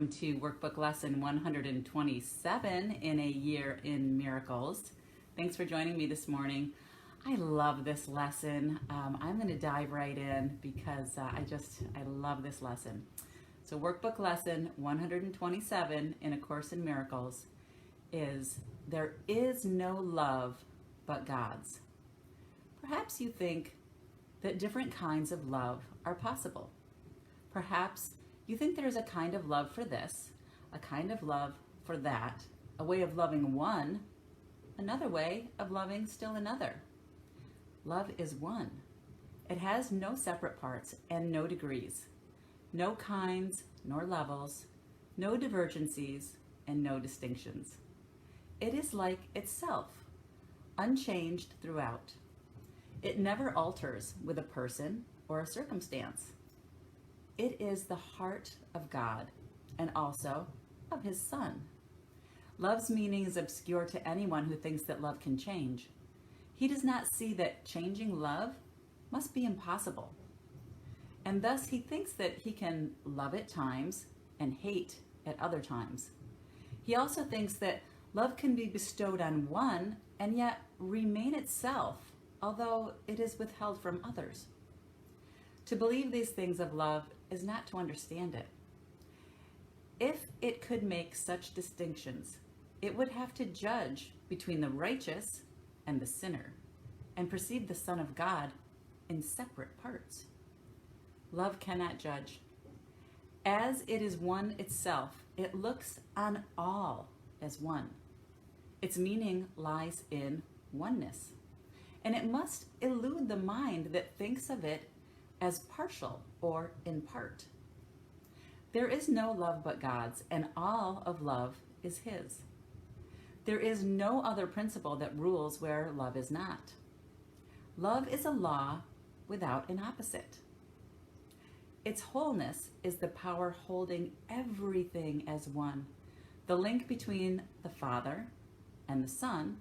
To workbook lesson 127 in a year in miracles. Thanks for joining me this morning. I love this lesson. I'm going to dive right in because I love this lesson. So workbook lesson 127 in A Course in Miracles is there is no love but God's. Perhaps you think that different kinds of love are possible. Perhaps you think there's a kind of love for this, a kind of love for that, a way of loving one, another way of loving still another. Love is one. It has no separate parts and no degrees, no kinds nor levels, no divergencies and no distinctions. It is like itself, unchanged throughout. It never alters with a person or a circumstance. It is the heart of God and also of His Son. Love's meaning is obscure to anyone who thinks that love can change. He does not see that changing love must be impossible. And thus he thinks that he can love at times and hate at other times. He also thinks that love can be bestowed on one and yet remain itself, although it is withheld from others. To believe these things of love is not to understand it. If it could make such distinctions, it would have to judge between the righteous and the sinner and perceive the Son of God in separate parts. Love cannot judge. As it is one itself, it looks on all as one. Its meaning lies in oneness, and it must elude the mind that thinks of it as partial or in part. There is no love but God's, and all of love is His. There is no other principle that rules where love is not. Love is a law without an opposite. Its wholeness is the power holding everything as one, the link between the Father and the Son,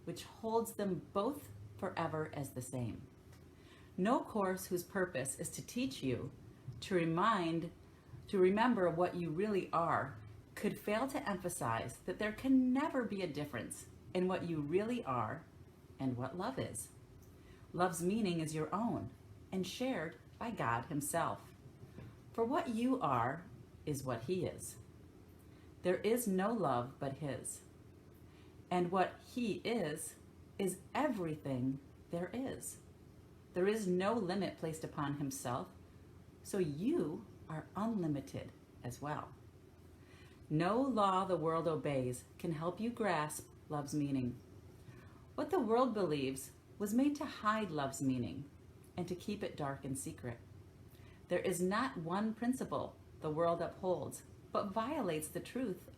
which holds them both forever as the same. No course whose purpose is to teach you to remember what you really are could fail to emphasize that there can never be a difference in what you really are and what love is. Love's meaning is your own and shared by God Himself. For what you are is what He is. There is no love but His. And what He is everything there is. There is no limit placed upon Himself, so you are unlimited as well. No law the world obeys can help you grasp love's meaning. What the world believes was made to hide love's meaning and to keep it dark and secret. There is not one principle the world upholds, but violates the truth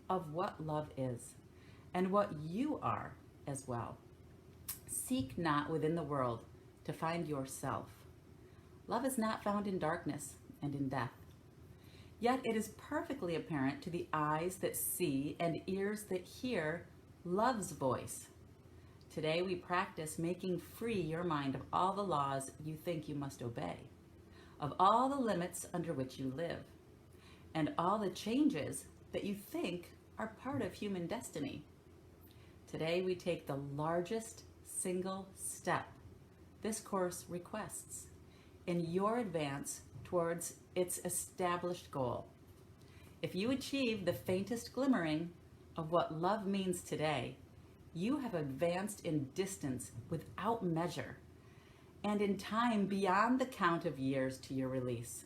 of what love is and what you are as well. Seek not within the world to find yourself. Love is not found in darkness and in death. Yet it is perfectly apparent to the eyes that see and ears that hear love's voice. Today we practice making free your mind of all the laws you think you must obey, of all the limits under which you live, and all the changes that you think are part of human destiny. Today we take the largest single step this course requests in your advance towards its established goal. If you achieve the faintest glimmering of what love means today, you have advanced in distance without measure and in time beyond the count of years to your release.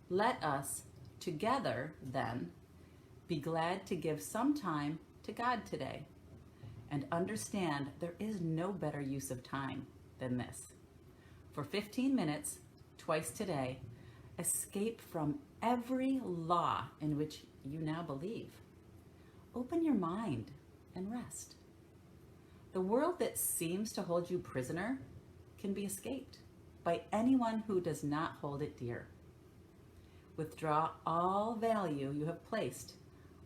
Let us together, then, be glad to give some time to God today and understand there is no better use of time than this. For 15 minutes, twice today, escape from every law in which you now believe. Open your mind and rest. The world that seems to hold you prisoner can be escaped by anyone who does not hold it dear. Withdraw all value you have placed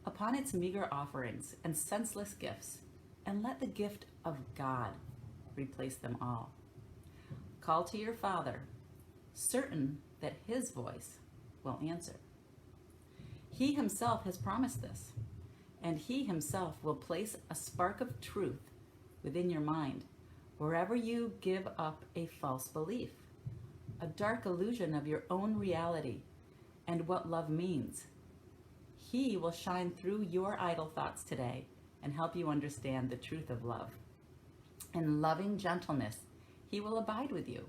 upon its meager offerings and senseless gifts, and let the gift of God replace them all. Call to your Father, certain that His voice will answer. He himself has promised this, and he himself will place a spark of truth within your mind wherever you give up a false belief, a dark illusion of your own reality and what love means. He will shine through your idle thoughts today and help you understand the truth of love. In loving gentleness, he will abide with you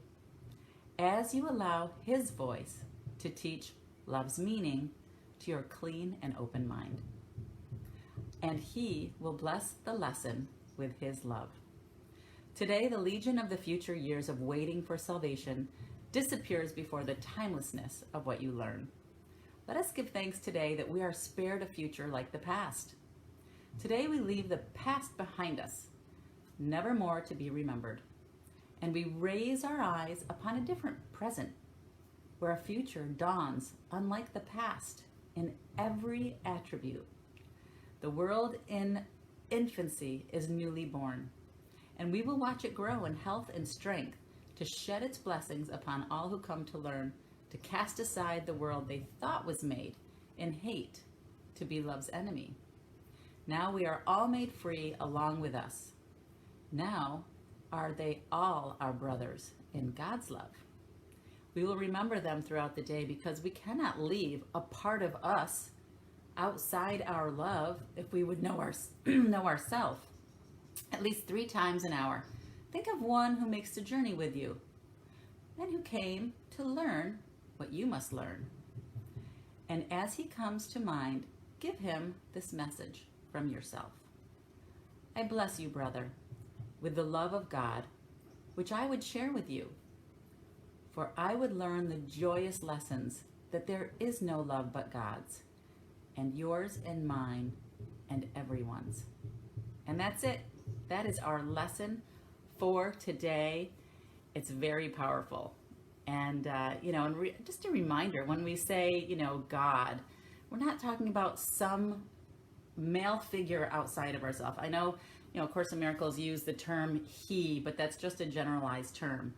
as you allow his voice to teach love's meaning to your clean and open mind. And he will bless the lesson with his love. Today, the legion of the future years of waiting for salvation disappears before the timelessness of what you learn. Let us give thanks today that we are spared a future like the past. Today we leave the past behind us, never more to be remembered, and we raise our eyes upon a different present, where a future dawns unlike the past in every attribute. The world in infancy is newly born, and we will watch it grow in health and strength to shed its blessings upon all who come to learn, to cast aside the world they thought was made in hate to be love's enemy. Now we are all made free along with us. Now are they all our brothers in God's love. We will remember them throughout the day because we cannot leave a part of us outside our love if we would know ourselves at least 3 times an hour. Think of one who makes the journey with you and who came to learn what you must learn. And as he comes to mind, give him this message from yourself. I bless you, brother, with the love of God, which I would share with you. For I would learn the joyous lessons that there is no love but God's, and yours and mine and everyone's. And that's it. That is our lesson for today. It's very powerful. And, just a reminder, when we say, God, we're not talking about some male figure outside of ourselves. I know, Course in Miracles use the term he, but that's just a generalized term.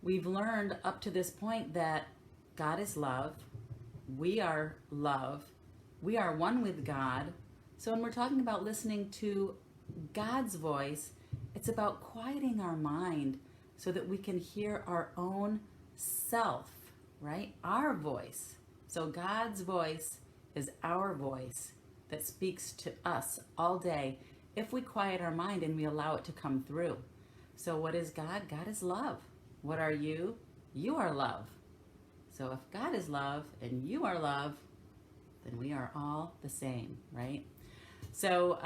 We've learned up to this point that God is love. We are love. We are one with God. So when we're talking about listening to God's voice, it's about quieting our mind so that we can hear our own self, right? Our voice. So God's voice is our voice that speaks to us all day if we quiet our mind and we allow it to come through. So what is God? God is love. What are you? You are love. So if God is love and you are love, then we are all the same, right? So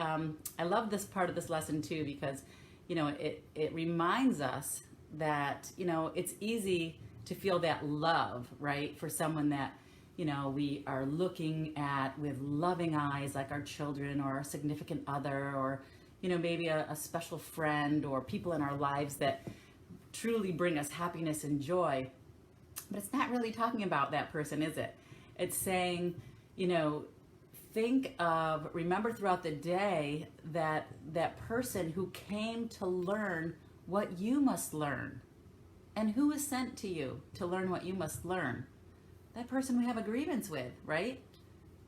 I love this part of this lesson too, because, it reminds us that, it's easy to feel that love, right? For someone that, we are looking at with loving eyes, like our children or our significant other, or, maybe a special friend or people in our lives that truly bring us happiness and joy. But it's not really talking about that person, is it? It's saying, remember throughout the day that person who came to learn what you must learn. And who is sent to you to learn what you must learn? That person we have a grievance with, right?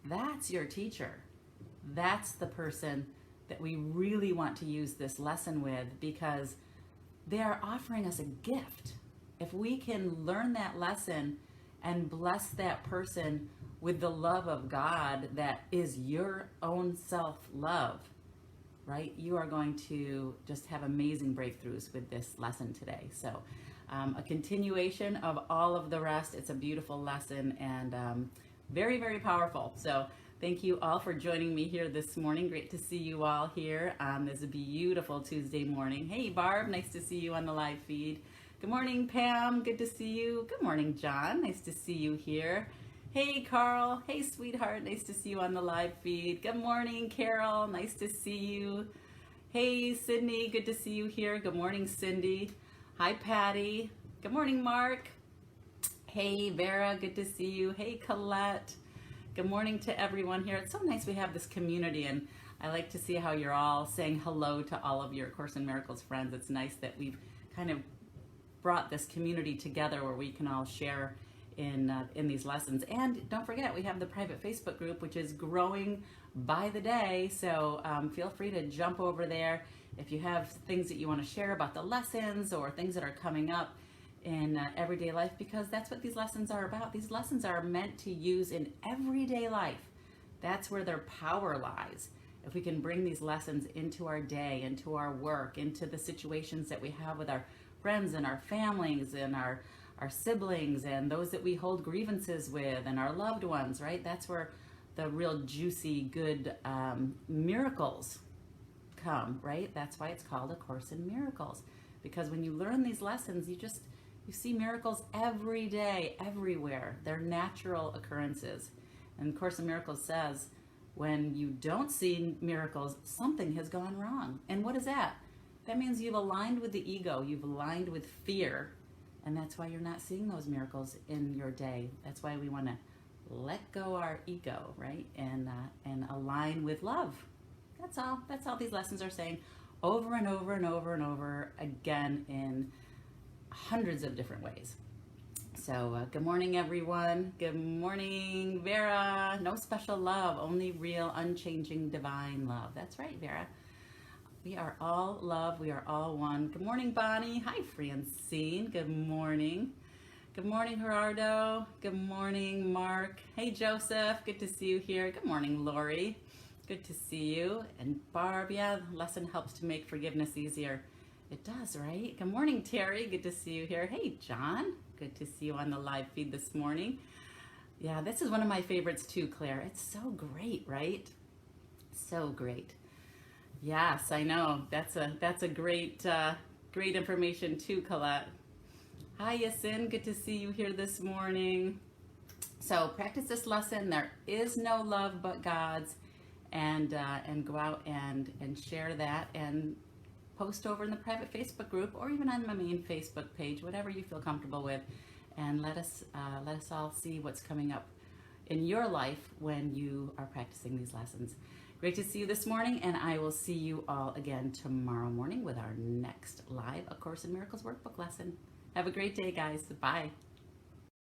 That's your teacher. That's the person that we really want to use this lesson with, because they are offering us a gift. If we can learn that lesson and bless that person with the love of God that is your own self-love, right? You are going to just have amazing breakthroughs with this lesson today. So a continuation of all of the rest. It's a beautiful lesson and very, very powerful. So thank you all for joining me here this morning. Great to see you all here on this beautiful Tuesday morning. Hey, Barb, nice to see you on the live feed. Good morning, Pam. Good to see you. Good morning, John. Nice to see you here. Hey, Carl. Hey, sweetheart. Nice to see you on the live feed. Good morning, Carol. Nice to see you. Hey, Sydney. Good to see you here. Good morning, Cindy. Hi, Patty. Good morning, Mark. Hey, Vera. Good to see you. Hey, Colette. Good morning to everyone here. It's so nice we have this community, and I like to see how you're all saying hello to all of your Course in Miracles friends. It's nice that we've kind of brought this community together where we can all share in these lessons. And don't forget, we have the private Facebook group, which is growing by the day. So feel free to jump over there if you have things that you want to share about the lessons or things that are coming up in everyday life, because that's what these lessons are about. These lessons are meant to use in everyday life. That's where their power lies. If we can bring these lessons into our day, into our work, into the situations that we have with our friends and our families and our siblings and those that we hold grievances with and our loved ones, right? That's where the real juicy, good miracles come, right? That's why it's called A Course in Miracles. Because when you learn these lessons, you see miracles every day, everywhere. They're natural occurrences. And Course in Miracles says, when you don't see miracles, something has gone wrong. And what is that? That means you've aligned with the ego, you've aligned with fear, and that's why you're not seeing those miracles in your day. That's why we want to let go our ego, right? And align with love. That's all. That's all these lessons are saying over and over and over and over again in hundreds of different ways. So good morning, everyone. Good morning, Vera. No special love, only real, unchanging, divine love. That's right, Vera. We are all love. We are all one. Good morning, Bonnie. Hi, Francine. Good morning. Good morning, Gerardo. Good morning, Mark. Hey, Joseph. Good to see you here. Good morning, Lori. Good to see you. And Barb, yeah, the lesson helps to make forgiveness easier. It does, right? Good morning, Terry. Good to see you here. Hey, John. Good to see you on the live feed this morning. Yeah, this is one of my favorites too, Claire. It's so great, right? So great. Yes, I know. That's a great great information too, Colette. Hi, Yasin. Good to see you here this morning. So practice this lesson. There is no love but God's, and go out and share that and post over in the private Facebook group or even on my main Facebook page, whatever you feel comfortable with, and let us all see what's coming up in your life when you are practicing these lessons. Great to see you this morning, and I will see you all again tomorrow morning with our next live A Course in Miracles workbook lesson. Have a great day, guys. Bye.